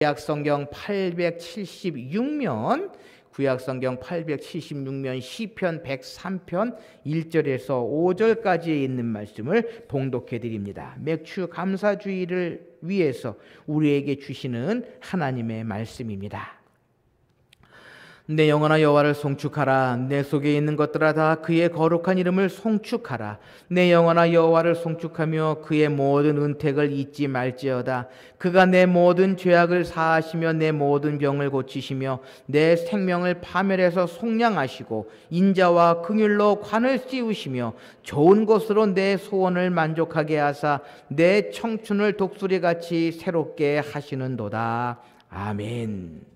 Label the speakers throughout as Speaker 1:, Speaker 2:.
Speaker 1: 구약성경 876면 구약성경 876면 시편 103편 1절에서 5절까지에 있는 말씀을 봉독해 드립니다. 맥주 감사주의를 위해서 우리에게 주시는 하나님의 말씀입니다. 내 영혼아 여호와를 송축하라. 내 속에 있는 것들아 다 그의 거룩한 이름을 송축하라. 내 영혼아 여호와를 송축하며 그의 모든 은택을 잊지 말지어다. 그가 내 모든 죄악을 사하시며 내 모든 병을 고치시며 내 생명을 파멸해서 속량하시고 인자와 긍휼로 관을 씌우시며 좋은 것으로 내 소원을 만족하게 하사 내 청춘을 독수리같이 새롭게 하시는도다. 아멘.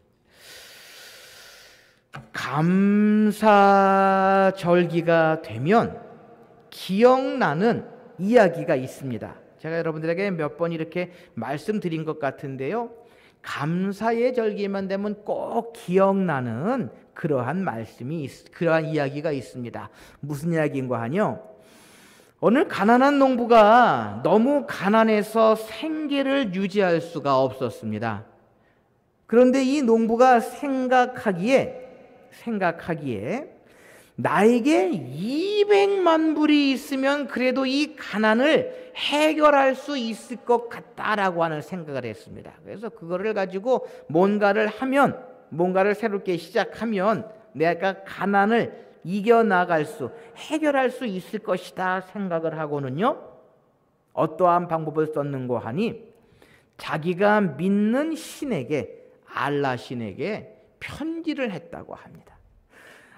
Speaker 1: 감사절기가 되면 기억나는 이야기가 있습니다. 제가 여러분들에게 몇 번 이렇게 말씀드린 것 같은데요, 감사의 절기만 되면 꼭 기억나는 그러한 그러한 이야기가 있습니다. 무슨 이야기인가 하뇨? 어느 가난한 농부가 너무 가난해서 생계를 유지할 수가 없었습니다. 그런데 이 농부가 생각하기에 나에게 200만 불이 있으면 그래도 이 가난을 해결할 수 있을 것 같다라고 하는 생각을 했습니다. 그래서 그거를 가지고 뭔가를 새롭게 시작하면 내가 가난을 해결할 수 있을 것이다 생각을 하고는요, 어떠한 방법을 썼는고 하니 자기가 믿는 신에게, 알라 신에게 편지를 했다고 합니다.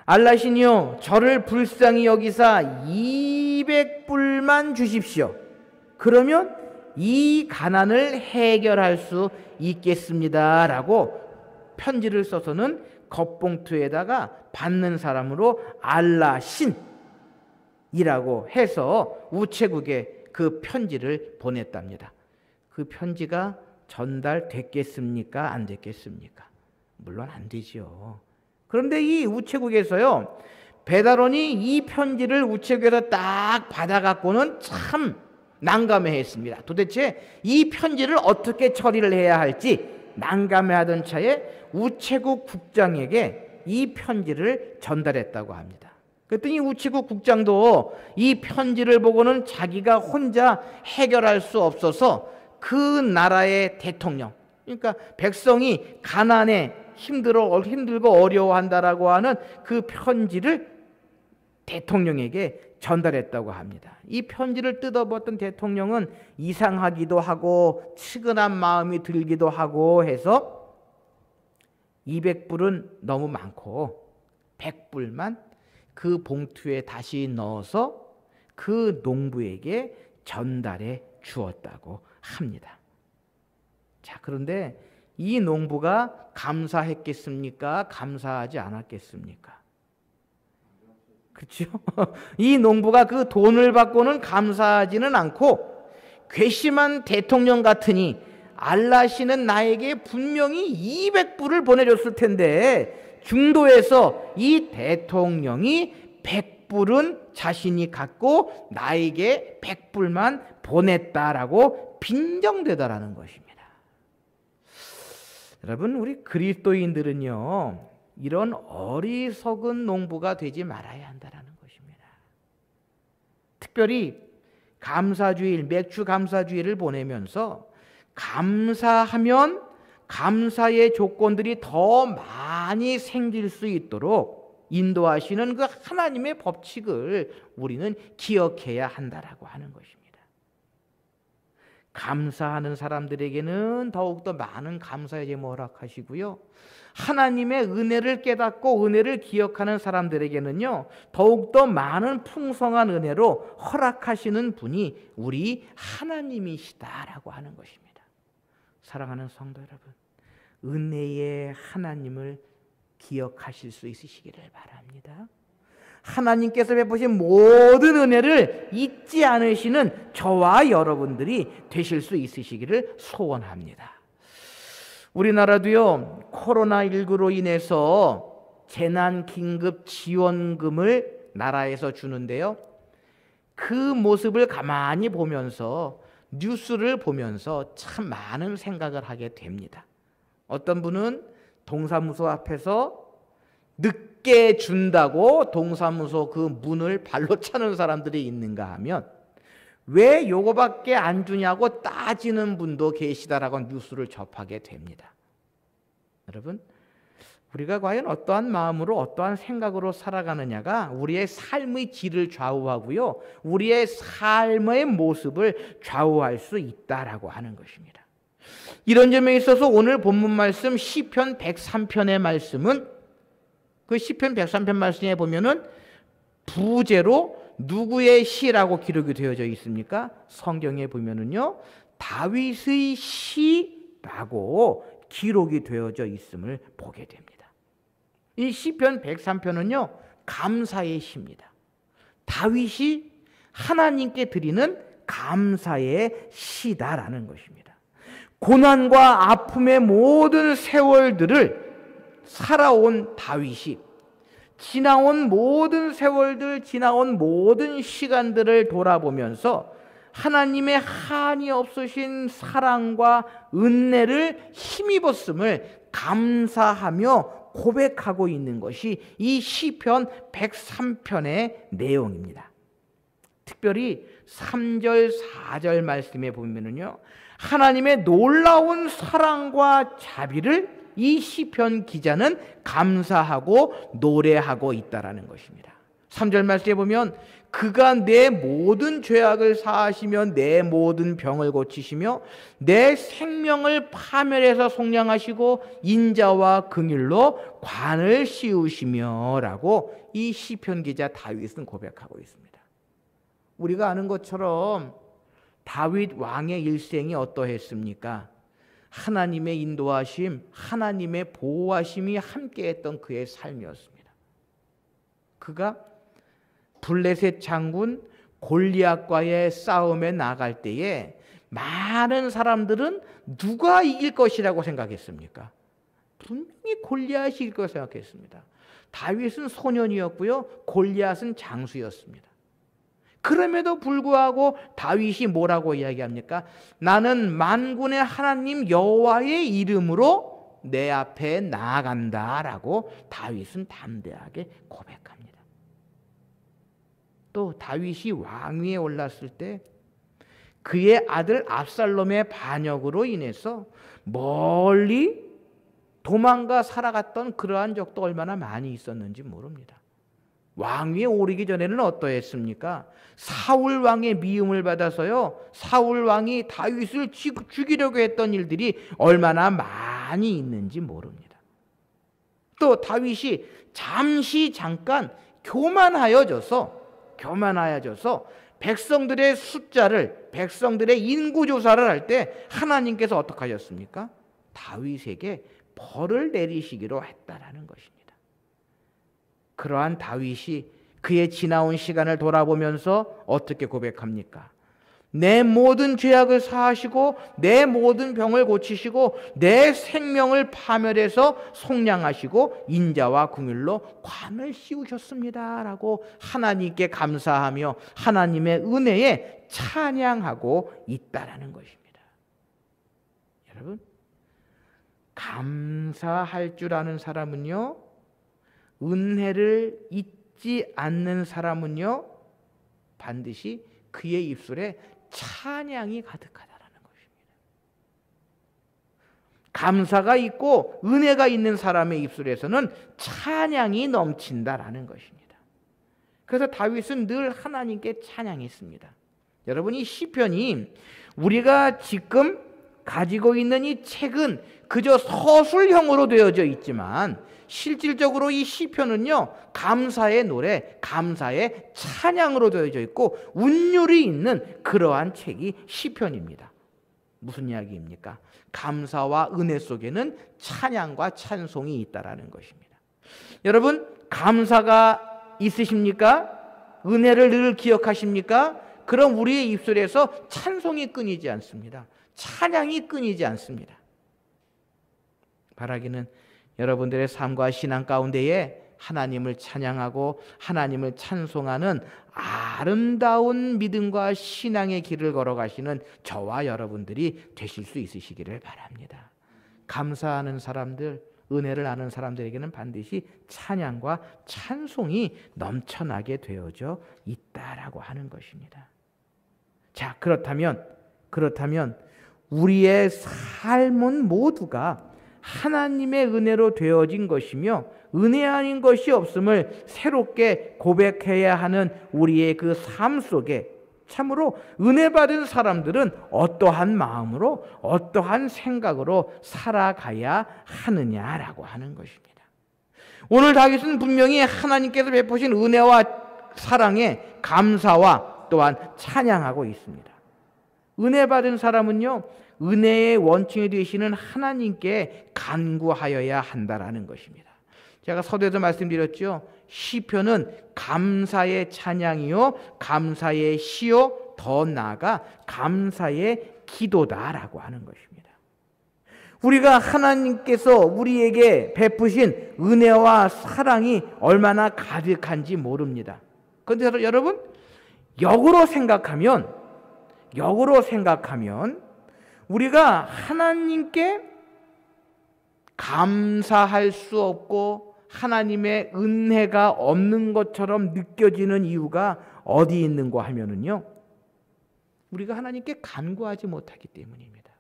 Speaker 1: 알라 신이요, 저를 불쌍히 여기사 200불만 주십시오. 그러면 이 가난을 해결할 수 있겠습니다 라고 편지를 써서는 겉봉투에다가 받는 사람으로 알라 신이라고 해서 우체국에 그 편지를 보냈답니다. 그 편지가 전달됐겠습니까? 안 됐겠습니까? 물론 안 되죠. 그런데 이 우체국에서요, 배달원이 이 편지를 우체국에서 딱 받아갖고는 참 난감해했습니다. 도대체 이 편지를 어떻게 처리를 해야 할지 난감해하던 차에 우체국 국장에게 이 편지를 전달했다고 합니다. 그랬더니 우체국 국장도 이 편지를 보고는 자기가 혼자 해결할 수 없어서 그 나라의 대통령, 그러니까 백성이 가난에 힘들고 어려워한다라고 하는 그 편지를 대통령에게 전달했다고 합니다. 이 편지를 뜯어봤던 대통령은 이상하기도 하고 측은한 마음이 들기도 하고 해서 200불은 너무 많고 100불만 그 봉투에 다시 넣어서 그 농부에게 전달해 주었다고 합니다. 자, 그런데 이 농부가 감사했겠습니까? 감사하지 않았겠습니까? 그렇죠? 이 농부가 그 돈을 받고는 감사하지는 않고 괘씸한 대통령 같으니 알라 신은 나에게 분명히 200불을 보내줬을 텐데 중도에서 이 대통령이 100불은 자신이 갖고 나에게 100불만 보냈다라고 빈정대다라는 것입니다. 여러분, 우리 그리스도인들은요, 이런 어리석은 농부가 되지 말아야 한다는 것입니다. 특별히 감사주일, 맥주 감사주일을 보내면서 감사하면 감사의 조건들이 더 많이 생길 수 있도록 인도하시는 그 하나님의 법칙을 우리는 기억해야 한다라고 하는 것입니다. 감사하는 사람들에게는 더욱더 많은 감사의 제목을 허락하시고요, 하나님의 은혜를 깨닫고 은혜를 기억하는 사람들에게는요, 더욱더 많은 풍성한 은혜로 허락하시는 분이 우리 하나님이시다라고 하는 것입니다. 사랑하는 성도 여러분, 은혜의 하나님을 기억하실 수 있으시기를 바랍니다. 하나님께서 베푸신 모든 은혜를 잊지 않으시는 저와 여러분들이 되실 수 있으시기를 소원합니다. 우리나라도요, 코로나19로 인해서 재난긴급지원금을 나라에서 주는데요, 그 모습을 가만히 보면서 뉴스를 보면서 참 많은 생각을 하게 됩니다. 어떤 분은 동사무소 앞에서 늦게 준다고 동사무소 그 문을 발로 차는 사람들이 있는가 하면 왜 요거밖에 안 주냐고 따지는 분도 계시다라고 뉴스를 접하게 됩니다. 여러분, 우리가 과연 어떠한 마음으로 어떠한 생각으로 살아가느냐가 우리의 삶의 질을 좌우하고요, 우리의 삶의 모습을 좌우할 수 있다라고 하는 것입니다. 이런 점에 있어서 오늘 본문 말씀 시편 103편의 말씀은, 그 시편 103편 말씀에 보면은 부제로 누구의 시라고 기록이 되어져 있습니까? 성경에 보면은요, 다윗의 시라고 기록이 되어져 있음을 보게 됩니다. 이 시편 103편은요, 감사의 시입니다. 다윗이 하나님께 드리는 감사의 시다라는 것입니다. 고난과 아픔의 모든 세월들을 살아온 다윗이 지나온 모든 세월들, 지나온 모든 시간들을 돌아보면서 하나님의 한이 없으신 사랑과 은혜를 힘입었음을 감사하며 고백하고 있는 것이 이 시편 103편의 내용입니다. 특별히 3절, 4절 말씀에 보면은요, 하나님의 놀라운 사랑과 자비를 이 시편 기자는 감사하고 노래하고 있다라는 것입니다. 3절 말씀에 보면 그가 내 모든 죄악을 사하시며 내 모든 병을 고치시며 내 생명을 파멸해서 속량하시고 인자와 긍휼로 관을 씌우시며 라고 이 시편 기자 다윗은 고백하고 있습니다. 우리가 아는 것처럼 다윗 왕의 일생이 어떠했습니까? 하나님의 인도하심, 하나님의 보호하심이 함께했던 그의 삶이었습니다. 그가 블레셋 장군 골리앗과의 싸움에 나갈 때에 많은 사람들은 누가 이길 것이라고 생각했습니까? 분명히 골리앗이 이길 것을 생각했습니다. 다윗은 소년이었고요, 골리앗은 장수였습니다. 그럼에도 불구하고 다윗이 뭐라고 이야기합니까? 나는 만군의 하나님 여호와의 이름으로 내 앞에 나아간다라고 다윗은 담대하게 고백합니다. 또 다윗이 왕위에 올랐을 때 그의 아들 압살롬의 반역으로 인해서 멀리 도망가 살아갔던 그러한 적도 얼마나 많이 있었는지 모릅니다. 왕위에 오르기 전에는 어떠했습니까? 사울 왕의 미움을 받아서요, 사울 왕이 다윗을 죽이려고 했던 일들이 얼마나 많이 있는지 모릅니다. 또 다윗이 잠깐 교만하여져서 백성들의 숫자를, 백성들의 인구 조사를 할 때 하나님께서 어떻게 하셨습니까? 다윗에게 벌을 내리시기로 했다라는 것입니다. 그러한 다윗이 그의 지나온 시간을 돌아보면서 어떻게 고백합니까? 내 모든 죄악을 사하시고 내 모든 병을 고치시고 내 생명을 파멸해서 속량하시고 인자와 긍휼로 관을 씌우셨습니다 라고 하나님께 감사하며 하나님의 은혜에 찬양하고 있다라는 것입니다. 여러분, 감사할 줄 아는 사람은요, 은혜를 잊지 않는 사람은요, 반드시 그의 입술에 찬양이 가득하다라는 것입니다. 감사가 있고 은혜가 있는 사람의 입술에서는 찬양이 넘친다라는 것입니다. 그래서 다윗은 늘 하나님께 찬양했습니다. 여러분, 이 시편이 우리가 지금 가지고 있는 이 책은 그저 서술형으로 되어져 있지만 실질적으로 이 시편은요, 감사의 노래, 감사의 찬양으로 되어져 있고 운율이 있는 그러한 책이 시편입니다. 무슨 이야기입니까? 감사와 은혜 속에는 찬양과 찬송이 있다라는 것입니다. 여러분, 감사가 있으십니까? 은혜를 늘 기억하십니까? 그럼 우리의 입술에서 찬송이 끊이지 않습니다. 찬양이 끊이지 않습니다. 바라기는 여러분들의 삶과 신앙 가운데에 하나님을 찬양하고 하나님을 찬송하는 아름다운 믿음과 신앙의 길을 걸어가시는 저와 여러분들이 되실 수 있으시기를 바랍니다. 감사하는 사람들, 은혜를 아는 사람들에게는 반드시 찬양과 찬송이 넘쳐나게 되어져 있다라고 하는 것입니다. 자, 그렇다면 우리의 삶은 모두가 하나님의 은혜로 되어진 것이며 은혜 아닌 것이 없음을 새롭게 고백해야 하는 우리의 그 삶 속에 참으로 은혜 받은 사람들은 어떠한 마음으로 어떠한 생각으로 살아가야 하느냐라고 하는 것입니다. 오늘 다윗은 분명히 하나님께서 베푸신 은혜와 사랑에 감사와 또한 찬양하고 있습니다. 은혜 받은 사람은요, 은혜의 원천이 되시는 하나님께 간구하여야 한다라는 것입니다. 제가 서두에도 말씀드렸죠. 시편은 감사의 찬양이요, 감사의 시요, 더 나아가 감사의 기도다라고 하는 것입니다. 우리가 하나님께서 우리에게 베푸신 은혜와 사랑이 얼마나 가득한지 모릅니다. 그런데 여러분, 역으로 생각하면 우리가 하나님께 감사할 수 없고 하나님의 은혜가 없는 것처럼 느껴지는 이유가 어디 있는가 하면은요, 우리가 하나님께 간구하지 못하기 때문입니다.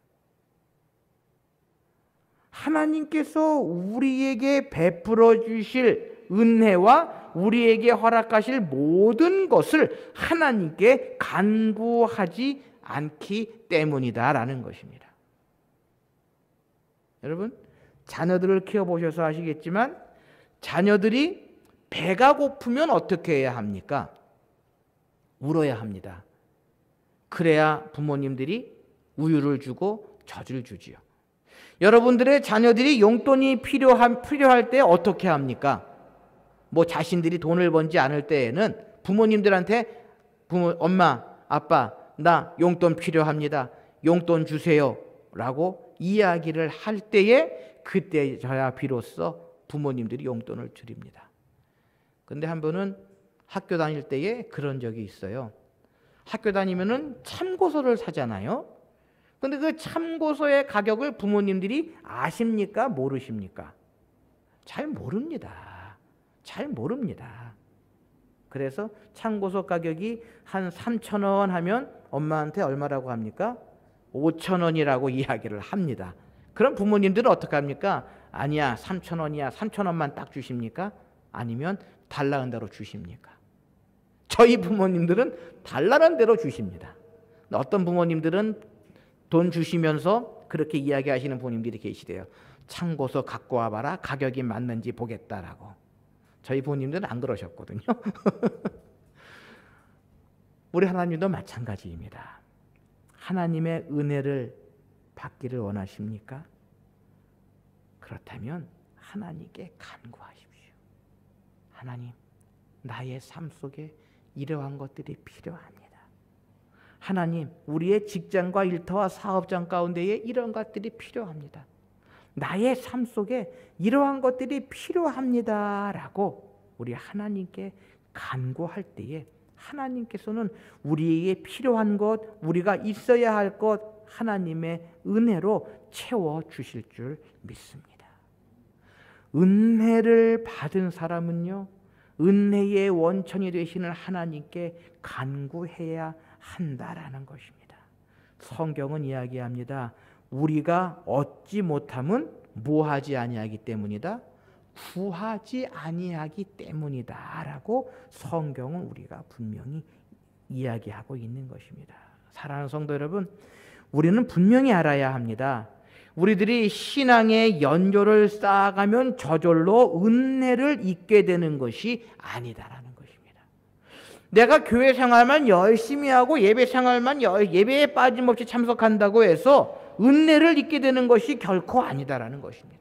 Speaker 1: 하나님께서 우리에게 베풀어 주실 은혜와 우리에게 허락하실 모든 것을 하나님께 간구하지 않기 때문이다라는 것입니다. 여러분, 자녀들을 키워보셔서 아시겠지만 자녀들이 배가 고프면 어떻게 해야 합니까? 울어야 합니다. 그래야 부모님들이 우유를 주고 젖을 주지요. 여러분들의 자녀들이 용돈이 필요할 때 어떻게 합니까? 뭐 자신들이 돈을 번지 않을 때에는 부모님들한테 엄마, 아빠, 나 용돈 필요합니다. 용돈 주세요. 라고 이야기를 할 때에 그때 저야 비로소 부모님들이 용돈을 드립니다. 근데 한 번은 학교 다닐 때에 그런 적이 있어요. 학교 다니면은 참고서를 사잖아요. 근데 그 참고서의 가격을 부모님들이 아십니까? 모르십니까? 잘 모릅니다. 그래서 참고서 가격이 한 3,000원 하면 엄마한테 얼마라고 합니까? 5,000원이라고 이야기를 합니다. 그럼 부모님들은 어떻게 합니까? 아니야, 3,000원이야. 3,000원만 딱 주십니까? 아니면 달라는 대로 주십니까? 저희 부모님들은 달라는 대로 주십니다. 어떤 부모님들은 돈 주시면서 그렇게 이야기하시는 부모님들이 계시대요. 참고서 갖고 와봐라. 가격이 맞는지 보겠다라고. 저희 부모님들은 안 그러셨거든요. 우리 하나님도 마찬가지입니다. 하나님의 은혜를 받기를 원하십니까? 그렇다면 하나님께 간구하십시오. 하나님, 나의 삶 속에 이러한 것들이 필요합니다. 하나님, 우리의 직장과 일터와 사업장 가운데에 이런 것들이 필요합니다. 나의 삶 속에 이러한 것들이 필요합니다라고 우리 하나님께 간구할 때에 하나님께서는 우리에게 필요한 것, 우리가 있어야 할 것 하나님의 은혜로 채워주실 줄 믿습니다. 은혜를 받은 사람은요, 은혜의 원천이 되시는 하나님께 간구해야 한다라는 것입니다. 성경은 이야기합니다. 우리가 얻지 못함은 뭐하지 아니하기 때문이다? 구하지 아니하기 때문이다라고 성경은 우리가 분명히 이야기하고 있는 것입니다. 사랑하는 성도 여러분, 우리는 분명히 알아야 합니다. 우리들이 신앙의 연조를 쌓아가면 저절로 은혜를 잊게 되는 것이 아니다라는 것입니다. 내가 교회 생활만 열심히 하고 예배 생활만 예배에 빠짐없이 참석한다고 해서 은혜를 잊게 되는 것이 결코 아니다라는 것입니다.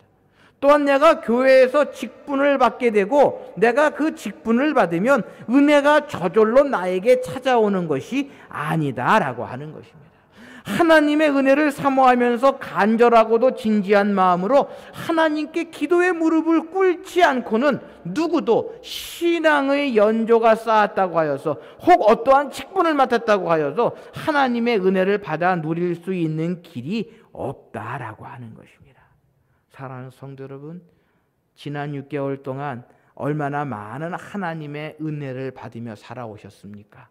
Speaker 1: 또한 내가 교회에서 직분을 받게 되고 내가 그 직분을 받으면 은혜가 저절로 나에게 찾아오는 것이 아니다라고 하는 것입니다. 하나님의 은혜를 사모하면서 간절하고도 진지한 마음으로 하나님께 기도의 무릎을 꿇지 않고는 누구도 신앙의 연조가 쌓았다고 하여서 혹 어떠한 직분을 맡았다고 하여서 하나님의 은혜를 받아 누릴 수 있는 길이 없다라고 하는 것입니다. 사랑하는 성도 여러분, 지난 6개월 동안 얼마나 많은 하나님의 은혜를 받으며 살아오셨습니까?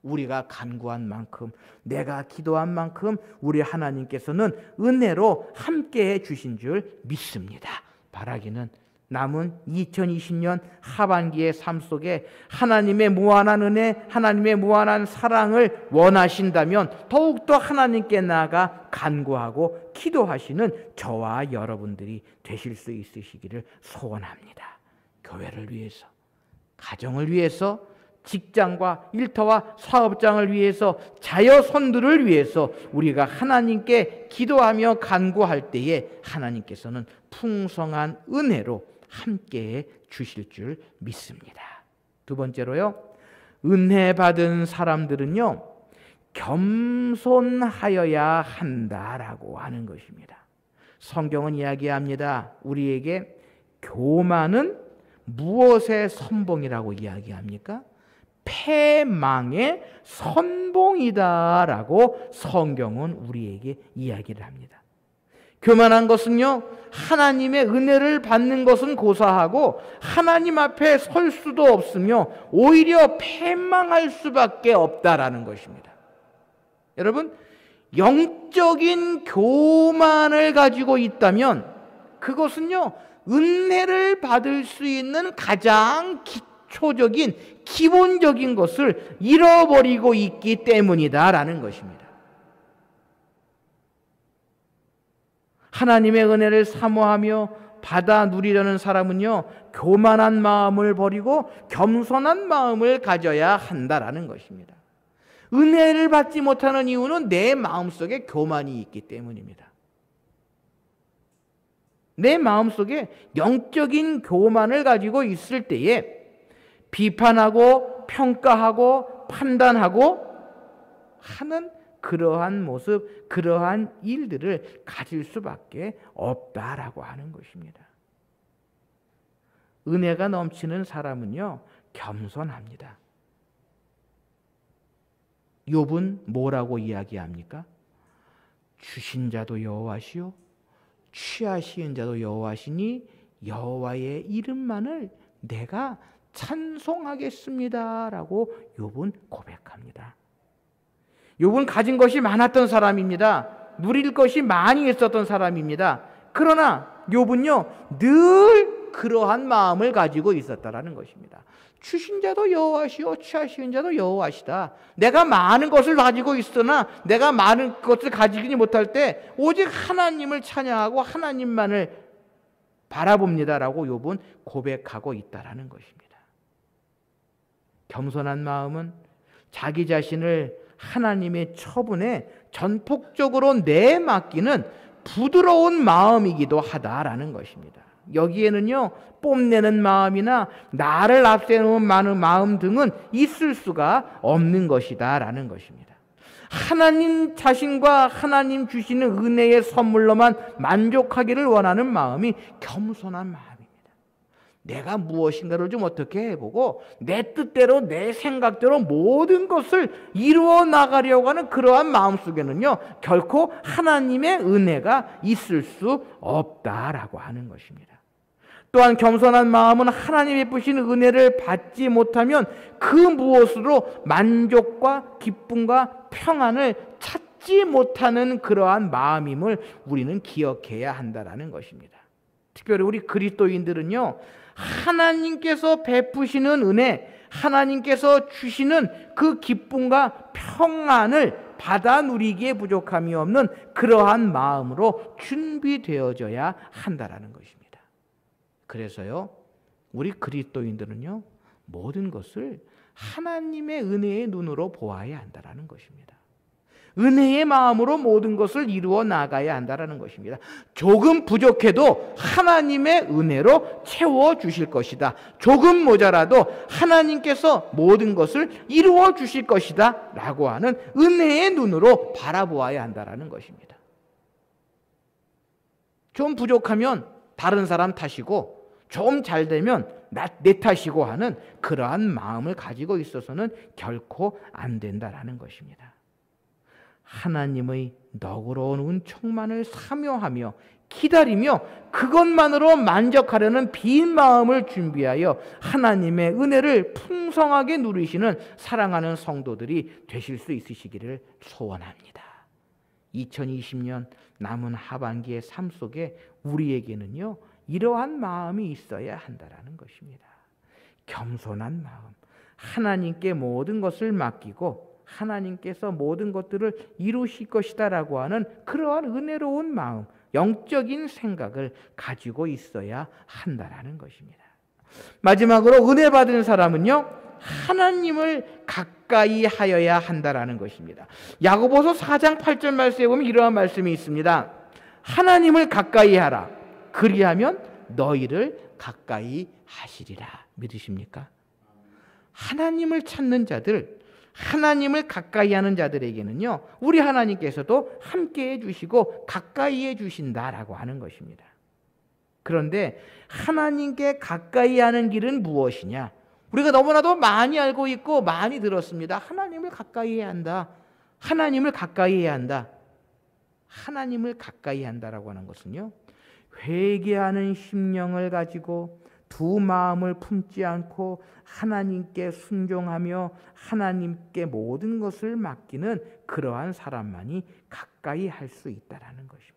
Speaker 1: 우리가 간구한 만큼, 내가 기도한 만큼 우리 하나님께서는 은혜로 함께해 주신 줄 믿습니다. 바라기는 남은 2020년 하반기의 삶 속에 하나님의 무한한 은혜, 하나님의 무한한 사랑을 원하신다면 더욱더 하나님께 나아가 간구하고 기도하시는 저와 여러분들이 되실 수 있으시기를 소원합니다. 교회를 위해서, 가정을 위해서, 직장과 일터와 사업장을 위해서, 자녀손들을 위해서 우리가 하나님께 기도하며 간구할 때에 하나님께서는 풍성한 은혜로 함께해 주실 줄 믿습니다. 두 번째로요, 은혜 받은 사람들은요 겸손하여야 한다라고 하는 것입니다. 성경은 이야기합니다. 우리에게 교만은 무엇의 선봉이라고 이야기합니까? 패망의 선봉이다라고 성경은 우리에게 이야기를 합니다. 교만한 것은요, 하나님의 은혜를 받는 것은 고사하고 하나님 앞에 설 수도 없으며 오히려 패망할 수밖에 없다라는 것입니다. 여러분, 영적인 교만을 가지고 있다면 그것은요, 은혜를 받을 수 있는 가장 기초적인 기본적인 것을 잃어버리고 있기 때문이다라는 것입니다. 하나님의 은혜를 사모하며 받아 누리려는 사람은요, 교만한 마음을 버리고 겸손한 마음을 가져야 한다라는 것입니다. 은혜를 받지 못하는 이유는 내 마음속에 교만이 있기 때문입니다. 내 마음속에 영적인 교만을 가지고 있을 때에 비판하고 평가하고 판단하고 하는 그러한 모습, 그러한 일들을 가질 수밖에 없다라고 하는 것입니다. 은혜가 넘치는 사람은요, 겸손합니다. 욥은 뭐라고 이야기합니까? 주신 자도 여호와시요 취하시는 자도 여호와시니 여호와의 이름만을 내가 찬송하겠습니다라고 욥은 고백합니다. 욥은 가진 것이 많았던 사람입니다. 누릴 것이 많이 있었던 사람입니다. 그러나 욥은요, 늘 그러한 마음을 가지고 있었다라는 것입니다. 주신 자도 여호와시요 취하시는 자도 여호와시다. 내가 많은 것을 가지고 있으나 내가 많은 것을 가지지 못할 때 오직 하나님을 찬양하고 하나님만을 바라봅니다라고 욥은 고백하고 있다라는 것입니다. 겸손한 마음은 자기 자신을 하나님의 처분에 전폭적으로 내맡기는 부드러운 마음이기도 하다라는 것입니다. 여기에는요, 뽐내는 마음이나 나를 앞세우는 많은 마음 등은 있을 수가 없는 것이다라는 것입니다. 하나님 자신과 하나님 주시는 은혜의 선물로만 만족하기를 원하는 마음이 겸손한 마음입니다. 내가 무엇인가를 좀 어떻게 해보고 내 뜻대로 내 생각대로 모든 것을 이루어 나가려고 하는 그러한 마음 속에는요, 결코 하나님의 은혜가 있을 수 없다라고 하는 것입니다. 또한 겸손한 마음은 하나님이 베푸시는 은혜를 받지 못하면 그 무엇으로 만족과 기쁨과 평안을 찾지 못하는 그러한 마음임을 우리는 기억해야 한다라는 것입니다. 특별히 우리 그리스도인들은요, 하나님께서 베푸시는 은혜, 하나님께서 주시는 그 기쁨과 평안을 받아 누리기에 부족함이 없는 그러한 마음으로 준비되어져야 한다라는 것입니다. 그래서요, 우리 그리스도인들은요, 모든 것을 하나님의 은혜의 눈으로 보아야 한다라는 것입니다. 은혜의 마음으로 모든 것을 이루어 나가야 한다라는 것입니다. 조금 부족해도 하나님의 은혜로 채워 주실 것이다. 조금 모자라도 하나님께서 모든 것을 이루어 주실 것이다 라고 하는 은혜의 눈으로 바라보아야 한다라는 것입니다. 좀 부족하면 다른 사람 탓이고 좀 잘 되면 내 탓이고 하는 그러한 마음을 가지고 있어서는 결코 안 된다라는 것입니다. 하나님의 너그러운 은총만을 사모하며 기다리며 그것만으로 만족하려는 빈 마음을 준비하여 하나님의 은혜를 풍성하게 누리시는 사랑하는 성도들이 되실 수 있으시기를 소원합니다. 2020년 남은 하반기의 삶 속에 우리에게는요, 이러한 마음이 있어야 한다는 것입니다. 겸손한 마음, 하나님께 모든 것을 맡기고 하나님께서 모든 것들을 이루실 것이다라고 하는 그러한 은혜로운 마음, 영적인 생각을 가지고 있어야 한다는 것입니다. 마지막으로 은혜 받은 사람은요, 하나님을 가까이 하여야 한다는 것입니다. 야고보서 4장 8절 말씀에 보면 이러한 말씀이 있습니다. 하나님을 가까이 하라. 그리하면 너희를 가까이 하시리라. 믿으십니까? 하나님을 찾는 자들, 하나님을 가까이 하는 자들에게는요, 우리 하나님께서도 함께 해주시고 가까이 해주신다라고 하는 것입니다. 그런데 하나님께 가까이 하는 길은 무엇이냐? 우리가 너무나도 많이 알고 있고 많이 들었습니다. 하나님을 가까이 해야 한다. 하나님을 가까이 해야 한다. 하나님을 가까이 한다라고 하는 것은요, 회개하는 심령을 가지고 두 마음을 품지 않고 하나님께 순종하며 하나님께 모든 것을 맡기는 그러한 사람만이 가까이 할 수 있다는 것입니다.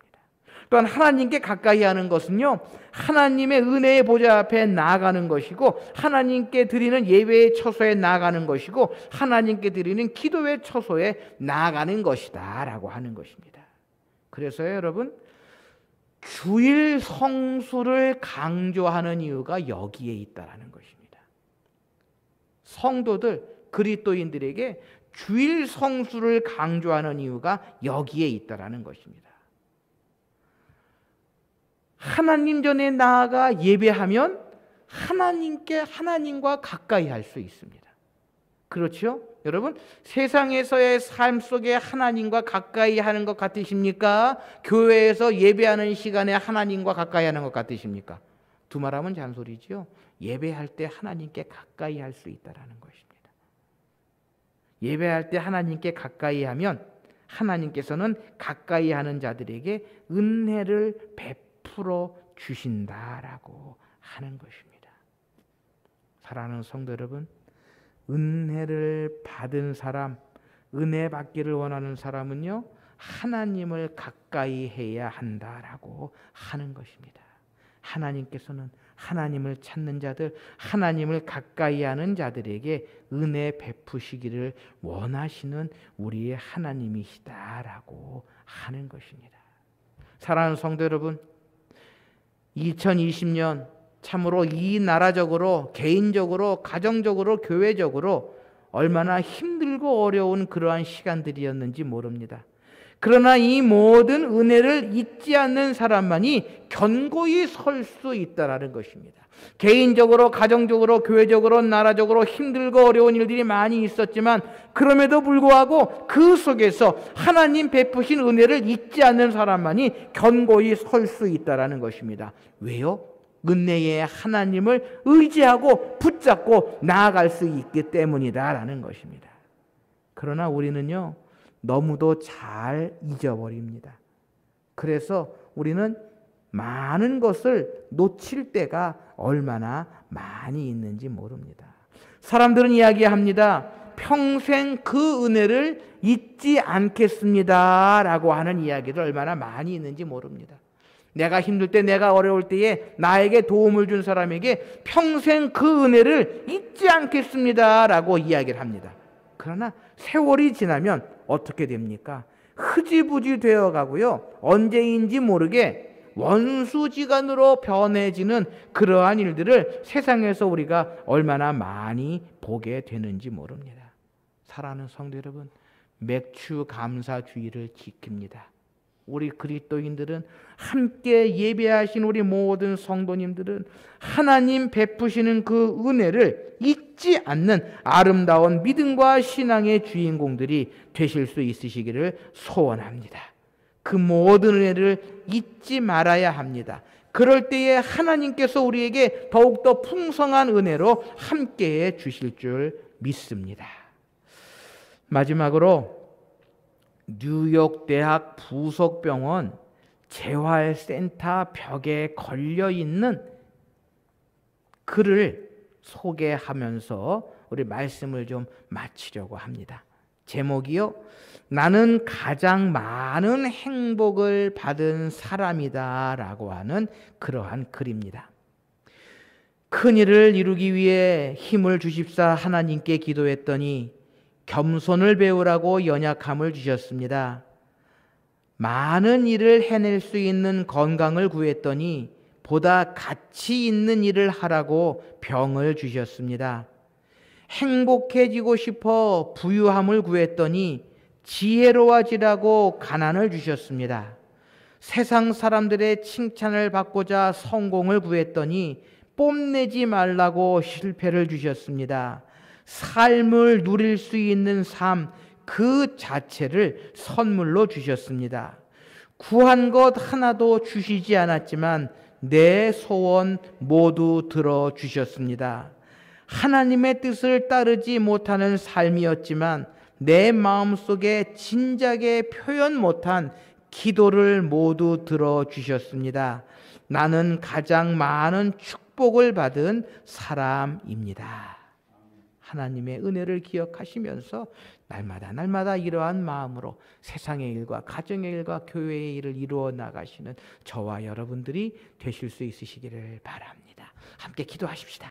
Speaker 1: 또한 하나님께 가까이 하는 것은요, 하나님의 은혜의 보좌 앞에 나아가는 것이고 하나님께 드리는 예배의 처소에 나아가는 것이고 하나님께 드리는 기도의 처소에 나아가는 것이다 라고 하는 것입니다. 그래서요, 여러분, 주일 성수를 강조하는 이유가 여기에 있다라는 것입니다. 성도들, 그리스도인들에게 주일 성수를 강조하는 이유가 여기에 있다라는 것입니다. 하나님 전에 나아가 예배하면 하나님과 가까이 할 수 있습니다. 그렇죠? 여러분, 세상에서의 삶 속에 하나님과 가까이 하는 것 같으십니까? 교회에서 예배하는 시간에 하나님과 가까이 하는 것 같으십니까? 두 말하면 잔소리죠. 예배할 때 하나님께 가까이 할 수 있다는 것입니다. 예배할 때 하나님께 가까이 하면 하나님께서는 가까이 하는 자들에게 은혜를 베풀어 주신다라고 하는 것입니다. 사랑하는 성도 여러분, 은혜를 받은 사람, 은혜 받기를 원하는 사람은요, 하나님을 가까이 해야 한다라고 하는 것입니다. 하나님께서는 하나님을 찾는 자들, 하나님을 가까이 하는 자들에게 은혜 베푸시기를 원하시는 우리의 하나님이시다라고 하는 것입니다. 사랑하는 성도 여러분, 2020년 참으로 이 나라적으로, 개인적으로, 가정적으로, 교회적으로 얼마나 힘들고 어려운 그러한 시간들이었는지 모릅니다. 그러나 이 모든 은혜를 잊지 않는 사람만이 견고히 설 수 있다는 것입니다. 개인적으로, 가정적으로, 교회적으로, 나라적으로 힘들고 어려운 일들이 많이 있었지만 그럼에도 불구하고 그 속에서 하나님 베푸신 은혜를 잊지 않는 사람만이 견고히 설 수 있다는 것입니다. 왜요? 은혜의 하나님을 의지하고 붙잡고 나아갈 수 있기 때문이다라는 것입니다. 그러나 우리는요, 너무도 잘 잊어버립니다. 그래서 우리는 많은 것을 놓칠 때가 얼마나 많이 있는지 모릅니다. 사람들은 이야기합니다. 평생 그 은혜를 잊지 않겠습니다 라고 하는 이야기를 얼마나 많이 있는지 모릅니다. 내가 힘들 때, 내가 어려울 때에 나에게 도움을 준 사람에게 평생 그 은혜를 잊지 않겠습니다 라고 이야기를 합니다. 그러나 세월이 지나면 어떻게 됩니까? 흐지부지 되어 가고요, 언제인지 모르게 원수지간으로 변해지는 그러한 일들을 세상에서 우리가 얼마나 많이 보게 되는지 모릅니다. 사랑하는 성도 여러분, 맥주 감사주의를 지킵니다. 우리 그리스도인들은, 함께 예배하신 우리 모든 성도님들은 하나님 베푸시는 그 은혜를 잊지 않는 아름다운 믿음과 신앙의 주인공들이 되실 수 있으시기를 소원합니다. 그 모든 은혜를 잊지 말아야 합니다. 그럴 때에 하나님께서 우리에게 더욱더 풍성한 은혜로 함께해 주실 줄 믿습니다. 마지막으로 뉴욕 대학 부속병원 재활센터 벽에 걸려 있는 글을 소개하면서 우리 말씀을 좀 마치려고 합니다. 제목이요, 나는 가장 많은 행복을 받은 사람이다 라고 하는 그러한 글입니다. 큰일을 이루기 위해 힘을 주십사 하나님께 기도했더니 겸손을 배우라고 연약함을 주셨습니다. 많은 일을 해낼 수 있는 건강을 구했더니 보다 가치 있는 일을 하라고 병을 주셨습니다. 행복해지고 싶어 부유함을 구했더니 지혜로워지라고 가난을 주셨습니다. 세상 사람들의 칭찬을 받고자 성공을 구했더니 뽐내지 말라고 실패를 주셨습니다. 삶을 누릴 수 있는 삶 그 자체를 선물로 주셨습니다. 구한 것 하나도 주시지 않았지만 내 소원 모두 들어주셨습니다. 하나님의 뜻을 따르지 못하는 삶이었지만 내 마음속에 진작에 표현 못한 기도를 모두 들어주셨습니다. 나는 가장 많은 축복을 받은 사람입니다. 하나님의 은혜를 기억하시면서 날마다 이러한 마음으로 세상의 일과 가정의 일과 교회의 일을 이루어 나가시는 저와 여러분들이 되실 수 있으시기를 바랍니다. 함께 기도하십시다.